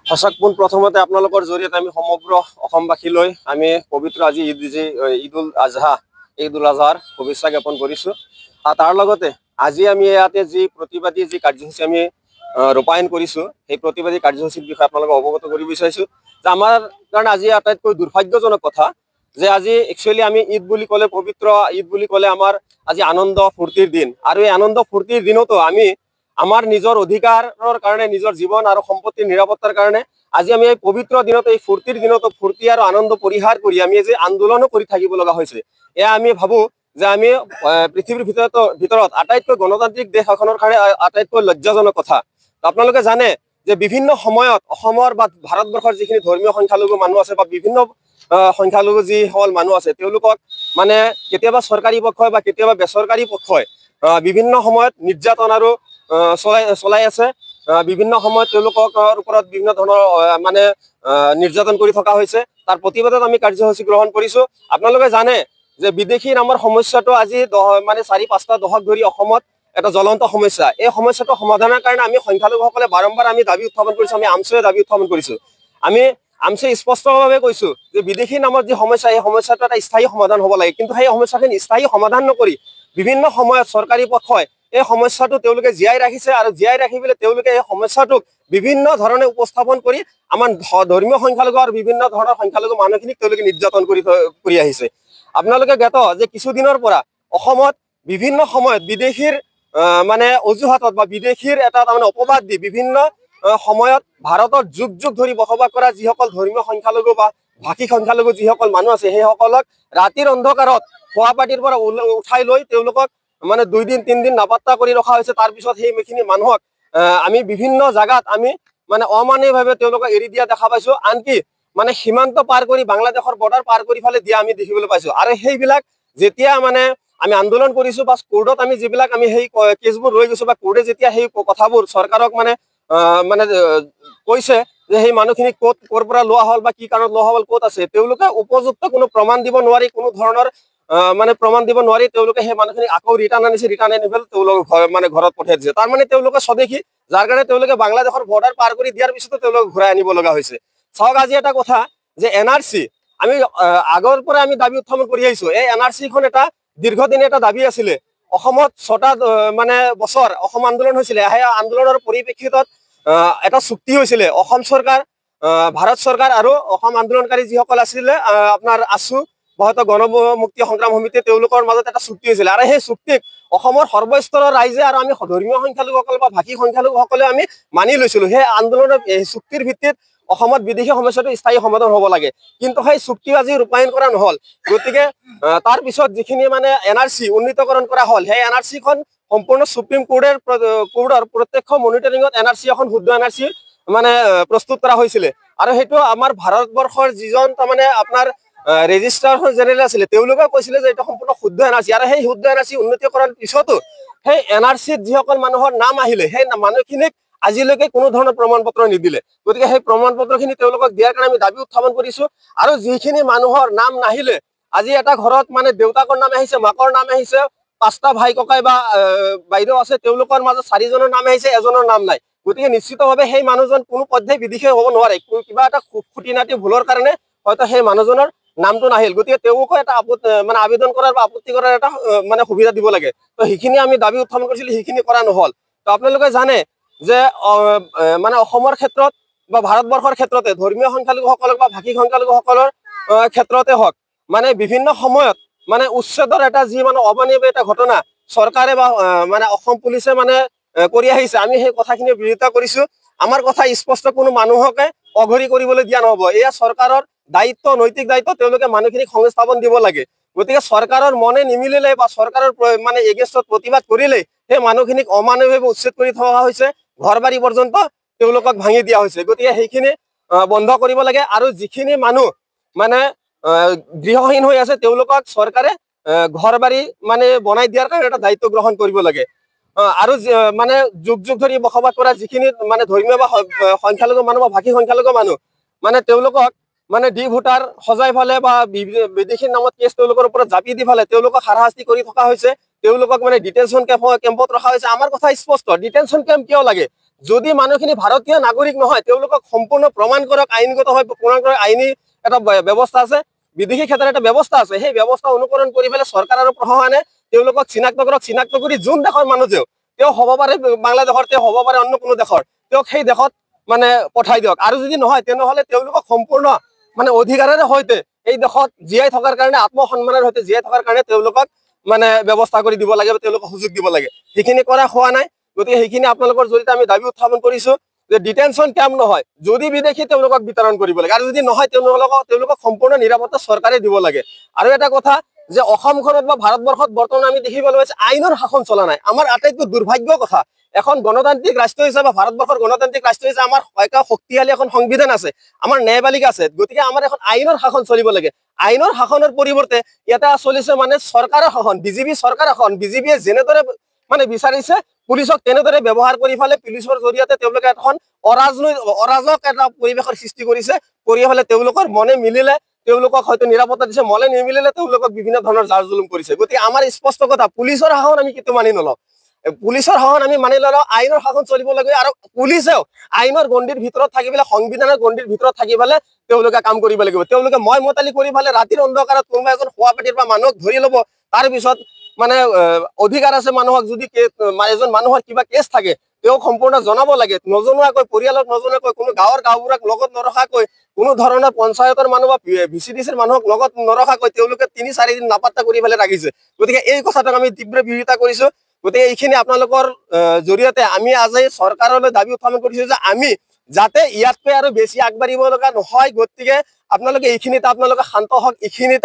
দৰ্শক প্ৰথমতে আপোনালোকৰ জৰিয়তে আমি সমগ্ৰ অসমবাসীলৈ আমি পবিত্ৰ আজি ঈদুল আজহাৰ শুভেচ্ছা জ্ঞাপন কৰিছোঁ। আৰু তাৰ লগতে আজি আমি ইয়াতে যি প্ৰতিবাদী যি কাৰ্যসূচী আমি ৰূপায়ণ কৰিছোঁ, সেই প্ৰতিবাদী কাৰ্যসূচীৰ বিষয়ে আপোনালোকক অৱগত কৰিব বিচাৰিছোঁ যে আমাৰ কাৰণে আজি আটাইতকৈ দুৰ্ভাগ্যজনক কথা যে আজি একচুৱেলি আমি ঈদ বুলি ক'লে পবিত্ৰ ঈদ বুলি ক'লে আমাৰ আজি আনন্দ ফূৰ্তিৰ দিন। আৰু এই আনন্দ ফূৰ্তিৰ দিনতো আমি আমাৰ নিজৰ অধিকাৰৰ কাৰণে নিজৰ জীৱন আৰু সম্পত্তিৰ নিৰাপত্তাৰ কাৰণে আজি আমি এই পবিত্ৰ দিনত এই ফূৰ্তিৰ দিনতো ফূৰ্তি আৰু আনন্দ পৰিহাৰ কৰি আমি যে আন্দোলনো কৰি থাকিব লগা হৈছে। এয়া আমি ভাবোঁ যে আমি পৃথিৱীৰ ভিতৰত আটাইতকৈ গণতান্ত্ৰিক দেশ এখনৰ কাৰণে আটাইতকৈ লজ্জাজনক কথা। আপোনালোকে জানে যে বিভিন্ন সময়ত অসমৰ বা ভাৰতবৰ্ষৰ যিখিনি ধৰ্মীয় সংখ্যালঘু মানুহ আছে বা বিভিন্ন সংখ্যালঘু যিসকল মানুহ আছে তেওঁলোকক মানে কেতিয়াবা চৰকাৰী পক্ষই বা কেতিয়াবা বেচৰকাৰী পক্ষই বিভিন্ন সময়ত নিৰ্যাতন আৰু চলাই আছে। বিভিন্ন সময়ত তেওঁলোকৰ ওপৰত বিভিন্ন ধৰণৰ মানে নিৰ্যাতন কৰি থকা হৈছে। তাৰ প্ৰতিবাদত আমি কাৰ্যসূচী গ্ৰহণ কৰিছোঁ। আপোনালোকে জানে যে বিদেশী নামৰ সমস্যাটো আজি মানে 4-5টা দশক ধৰি অসমত এটা জ্বলন্ত সমস্যা। এই সমস্যাটো সমাধানৰ কাৰণে আমি সংখ্যালঘুসকলে বাৰম্বাৰ আমি দাবী উত্থাপন কৰিছোঁ। আমি আমছয়ে দাবী উত্থাপন কৰিছোঁ। আমি আমছয়ে স্পষ্টভাৱে কৈছোঁ যে বিদেশী নামৰ যি সমস্যা এই সমস্যাটো এটা স্থায়ী সমাধান হ'ব লাগে। কিন্তু সেই সমস্যাখিনি স্থায়ী সমাধান নকৰি বিভিন্ন সময়ত চৰকাৰী পক্ষই এই সমস্যাটো তেওঁলোকে জীয়াই ৰাখিছে আৰু জীয়াই ৰাখি পেলাই তেওঁলোকে এই সমস্যাটোক বিভিন্ন ধৰণে উপস্থাপন কৰি আমাৰ ধৰ্মীয় সংখ্যালঘু আৰু বিভিন্ন ধৰণৰ সংখ্যালঘু মানুহখিনিক তেওঁলোকে নিৰ্যাতন কৰি আহিছে। আপোনালোকে জ্ঞাত যে কিছুদিনৰ পৰা অসমত বিভিন্ন সময়ত বিদেশীৰ মানে অজুহাতত বা বিদেশীৰ এটা তাৰমানে অপবাদ দি বিভিন্ন সময়ত ভাৰতত যুগ যুগ ধৰি বসবাস কৰা যিসকল ধৰ্মীয় সংখ্যালঘু বা ভাষিক সংখ্যালঘু যিসকল মানুহ আছে সেইসকলক ৰাতিৰ অন্ধকাৰত শোৱাপাটিৰ পৰা উঠাই লৈ তেওঁলোকক মানে 2 দিন 3 দিন নাপাত্তা কৰি ৰখা হৈছে। তাৰপিছত সেইখিনি মানুহক আমি বিভিন্ন জাগাত আমি মানে অমানৱীয়ভাৱে তেওঁলোকক এৰি দিয়া দেখা পাইছোঁ। আনকি মানে সীমান্ত পাৰ কৰি বাংলাদেশৰ বৰ্ডাৰ পাৰ কৰি ফালে দিয়া আমি দেখিবলৈ পাইছোঁ। আৰু সেইবিলাক যেতিয়া মানে আমি আন্দোলন কৰিছোঁ বা কোৰ্টত আমি যিবিলাক আমি সেই কেছবোৰ লৈ গৈছোঁ বা কোৰ্টে যেতিয়া সেই কথাবোৰ চৰকাৰক মানে কৈছে যে সেই মানুহখিনি ক'ৰ পৰা লোৱা হ'ল বা কি কাৰণত লোৱা হ'ল ক'ত আছে, তেওঁলোকে উপযুক্ত কোনো প্ৰমাণ দিব নোৱাৰি, কোনো ধৰণৰ মানে প্ৰমাণ দিব নোৱাৰি তেওঁলোকে সেই মানুহখিনি আকৌ ৰিটাৰ্ণ আনি পেলাই তেওঁলোকক মানে ঘৰত পঠিয়াই দিছে। তাৰমানে তেওঁলোকে স্বদেশী, যাৰ কাৰণে তেওঁলোকে বাংলাদেশৰ বৰ্ডাৰ পাৰ কৰি দিয়াৰ পিছতো তেওঁলোকক ঘূৰাই আনিব লগা হৈছে। চাওক আজি এটা কথা যে NRC আমি আগৰ পৰা আমি দাবী উত্থাপন কৰি আহিছোঁ। এই NRCখন এটা দীৰ্ঘদিনীয়া এটা দাবী আছিলে। অসমত 6টা মানে বছৰ অসম আন্দোলন হৈছিলে। সেই আন্দোলনৰ পৰিপ্ৰেক্ষিতত এটা চুক্তি হৈছিলে অসম চৰকাৰ, ভাৰত চৰকাৰ আৰু অসম আন্দোলনকাৰী যিসকল আছিলে আপোনাৰ আছু বা গণ মুক্তি সংগ্ৰাম সমিতি তেওঁলোকৰ মাজত এটা চুক্তি হৈছিলে। আৰু সেই চুক্তিক অসমৰ সৰ্বস্তৰৰ ৰাইজে আৰু আমি ধৰ্মীয় সংখ্যালঘুসকল বা ভাষিক সংখ্যালঘুসকলে আমি মানি লৈছিলোঁ। সেই আন্দোলনৰ চুক্তিৰ ভিত্তিত অসমত বিদেশী সমস্যাটো স্থায়ী সমাধান হ'ব লাগে। কিন্তু সেই চুক্তি আজি ৰূপায়ণ কৰা নহ'ল। গতিকে তাৰ পিছত যিখিনি মানে NRC উন্নীতকৰণ কৰা হ'ল, সেই NRCখন সম্পূৰ্ণ সুপ্ৰিম কোৰ্টৰ প্ৰত্যক্ষ মনিটৰিঙত NRC এখন শুদ্ধ NRC মানে প্ৰস্তুত কৰা হৈছিলে। আৰু সেইটো আমাৰ ভাৰতবৰ্ষৰ যিজন তাৰমানে আপোনাৰ ৰেজিষ্ট্ৰাৰ জেনেৰেল আছিলে তেওঁলোকে কৈছিলে যে এইটো সম্পূৰ্ণ শুদ্ধ NRC। আৰু সেই শুদ্ধ NRC উন্নীতকৰণৰ পিছতো সেই NRCত যিসকল মানুহৰ নাম আহিলে সেই মানুহখিনিক আজিলৈকে কোনো ধৰণৰ প্ৰমাণ পত্ৰ নিদিলে। গতিকে সেই প্ৰমাণ পত্ৰখিনি তেওঁলোকক দিয়াৰ কাৰণে আমি দাবী উত্থাপন কৰিছোঁ। আৰু যিখিনি মানুহৰ নাম নাহিলে, আজি এটা ঘৰত মানে দেউতাকৰ নাম আহিছে, মাকৰ নাম আহিছে, 5টা ভাই ককাই বা বাইদেউ আছে, তেওঁলোকৰ মাজত 4জনৰ নাম আহিছে, এজনৰ নাম নাই। গতিকে নিশ্চিতভাৱে সেই মানুহজন কোনো পধ্যেই বিদেশী হ'ব নোৱাৰে। কিবা এটা খুটি নাটি ভুলৰ কাৰণে হয়তো সেই মানুহজনৰ নামটো নাহিল। গতিকে তেওঁকো এটা মানে আবেদন কৰাৰ বা আপত্তি কৰাৰ এটা মানে সুবিধা দিব লাগে। তো সেইখিনি আমি দাবী উত্থাপন কৰিছিলোঁ, সেইখিনি কৰা নহ'ল। তো আপোনালোকে জানে যে মানে অসমৰ ক্ষেত্ৰত বা ভাৰতবৰ্ষৰ ক্ষেত্ৰতে ধৰ্মীয় সংখ্যালঘুসকলক বা ভাষিক সংখ্যালঘুসকলৰ ক্ষেত্ৰতে হওক মানে বিভিন্ন সময়ত মানে উচ্ছেদৰ এটা যি মানে অমানৱীয় এটা ঘটনা চৰকাৰে বা মানে অসম পুলিচে মানে কৰি আহিছে। আমি সেই কথাখিনি বিৰোধিতা কৰিছোঁ। আমাৰ কথা স্পষ্ট, কোনো মানুহকে অঘৰী কৰিবলৈ দিয়া নহ'ব। এয়া চৰকাৰৰ দায়িত্ব, নৈতিক দায়িত্ব, তেওঁলোকে মানুহখিনিক সংস্থাপন দিব লাগে। গতিকে চৰকাৰৰ মনে নিমিলিলে বা চৰকাৰৰ মানে এগেইনষ্টত প্ৰতিবাদ কৰিলেই সেই মানুহখিনিক অমানৱীয়ভাৱে উচ্ছেদ কৰি থকা হৈছে, ঘৰ বাৰী পৰ্যন্ত তেওঁলোকক ভাঙি দিয়া হৈছে। গতিকে সেইখিনি বন্ধ কৰিব লাগে। আৰু যিখিনি মানুহ মানে গৃহহীন হৈ আছে তেওঁলোকক চৰকাৰে ঘৰ বাৰী মানে বনাই দিয়াৰ কাৰণে এটা দায়িত্ব গ্ৰহণ কৰিব লাগে। আৰু মানে যুগ যুগ ধৰি বসবাস কৰা যিখিনি মানে ধৰ্মীয় বা সংখ্যালঘু মানুহ বা ভাষিক সংখ্যালঘু মানুহ মানে তেওঁলোকক মানে ভোটাৰ সজাই ফালে বা বিদেশীৰ নামত কেছ তেওঁলোকৰ ওপৰত জাপি দি ফালে তেওঁলোকক হাৰাশাস্তি কৰি থকা হৈছে। তেওঁলোকক মানে ডিটেনশ্যন কেম্পত ৰখা হৈছে। আমাৰ কথা স্পষ্ট, ডিটেনশ্যন কেম্প কিয় লাগে? যদি মানুহখিনি ভাৰতীয় নাগৰিক নহয় তেওঁলোকক সম্পূৰ্ণ প্ৰমাণ কৰক, আইনগতভাৱে প্ৰমাণ কৰক। আইনী এটা ব্যৱস্থা আছে, বিদেশী ক্ষেত্ৰত এটা ব্যৱস্থা আছে, সেই ব্যৱস্থা অনুকৰণ কৰি পেলাই চৰকাৰ আৰু প্ৰশাসনে তেওঁলোকক চিনাক্ত কৰক। চিনাক্ত কৰি যোন দেশৰ মানুহ তেওঁ হ'ব পাৰে বাংলাদেশৰ, তেওঁ হ'ব পাৰে অন্য কোনো দেশৰ, তেওঁক সেই দেশত মানে পঠাই দিয়ক। আৰু যদি নহয় তেনেহ'লে তেওঁলোকক সম্পূৰ্ণ মানে অধিকাৰেৰে সৈতে এই দেশত জীয়াই থকাৰ কাৰণে, আত্মসন্মানৰ সৈতে জীয়াই থকাৰ কাৰণে তেওঁলোকক মানে ব্যৱস্থা কৰি দিব লাগে, তেওঁলোকক সুযোগ দিব লাগে। সেইখিনি কৰা হোৱা নাই। গতিকে সেইখিনি আপোনালোকৰ জৰিয়তে আমি দাবী উত্থাপন কৰিছো যে ডিটেনশ্যন কেম্প নহয়, যদি বিদেশী তেওঁলোকক বিতৰণ কৰিব লাগে, আৰু যদি নহয় তেওঁলোকক সম্পূৰ্ণ নিৰাপত্তা চৰকাৰে দিব লাগে। আৰু এটা কথা যে অসমখনত বা ভাৰতবৰ্ষত বৰ্তমান আমি দেখিবলৈ পাইছো আইনৰ শাসন চলা নাই। আমাৰ আটাইতকৈ দুৰ্ভাগ্য কথা, এখন গণতান্ত্ৰিক ৰাষ্ট্ৰ হিচাপে, ভাৰতবৰ্ষৰ গণতান্ত্ৰিক ৰাষ্ট্ৰ হিচাপে আমাৰ শক্তিশালী এখন সংবিধান আছে, আমাৰ ন্যায়পালিকা আছে। গতিকে আমাৰ এখন আইনৰ শাসন চলিব লাগে। আইনৰ শাসনৰ পৰিৱৰ্তে ইয়াতে চলিছে মানে চৰকাৰৰ শাসন, বিজেপি চৰকাৰৰ শাসন। বিজেপিয়ে যেনেদৰে মানে বিচাৰিছে পুলিচক তেনেদৰে ব্যৱহাৰ কৰি ফালে পুলিচৰ জৰিয়তে তেওঁলোকে এখন অৰাজক এটা পৰিৱেশৰ সৃষ্টি কৰিছে। কৰি ফালে তেওঁলোকৰ মনে মিলিলে তেওঁলোকক হয়তো নিৰাপত্তা দিছে, মনে নিমিলিলে তেওঁলোকক বিভিন্ন ধৰণৰ জাল জুলুম কৰিছে। গতিকে আমাৰ স্পষ্ট কথা, পুলিচৰ শাসন আমি কেতিয়াও মানি নলওঁ। পুলিচৰ শাসন আমি মানি লওঁ, আইনৰ শাসন চলিব লাগে। আৰু পুলিচেও আইনৰ গণ্ডিৰ ভিতৰত থাকি পেলাই, সংবিধানৰ গণ্ডিৰ ভিতৰত থাকি পেলাই তেওঁলোকে কাম কৰিব লাগিব। তেওঁলোকে মই মতালি কৰি পেলাই ৰাতিৰ অন্ধকাৰত কোনোবা এজন শোৱা পাতিৰ পৰা মানুহক ধৰি ল'ব, তাৰ পিছত মানে অধিকাৰ আছে মানুহক, যদি এজন মানুহৰ কিবা কেছ থাকে তেওঁক সম্পূৰ্ণ জনাব লাগে। নজনোৱাকৈ, পৰিয়ালক নজনোৱাকৈ, কোনো গাঁৱৰ গাঁওবুঢ়াক লগত নৰখাকৈ, কোনো ধৰণৰ পঞ্চায়তৰ মানুহ বা VCDCৰ মানুহক লগত নৰখাকৈ তেওঁলোকে ৩-৪ দিন নাপাত্তা কৰি পেলাই ৰাখিছে। গতিকে এই কথাটোক আমি তীব্ৰ বিৰোধিতা কৰিছো। গতিকে এইখিনি আপোনালোকৰ জৰিয়তে আমি আজি চৰকাৰলৈ দাবী উত্থাপন কৰিছো যে আমি যাতে ইয়াতকৈ আৰু বেছি আগবাঢ়িব লগা নহয়। গতিকে আপোনালোকে এইখিনিতে আপোনালোকে শান্ত হওক, এইখিনিতে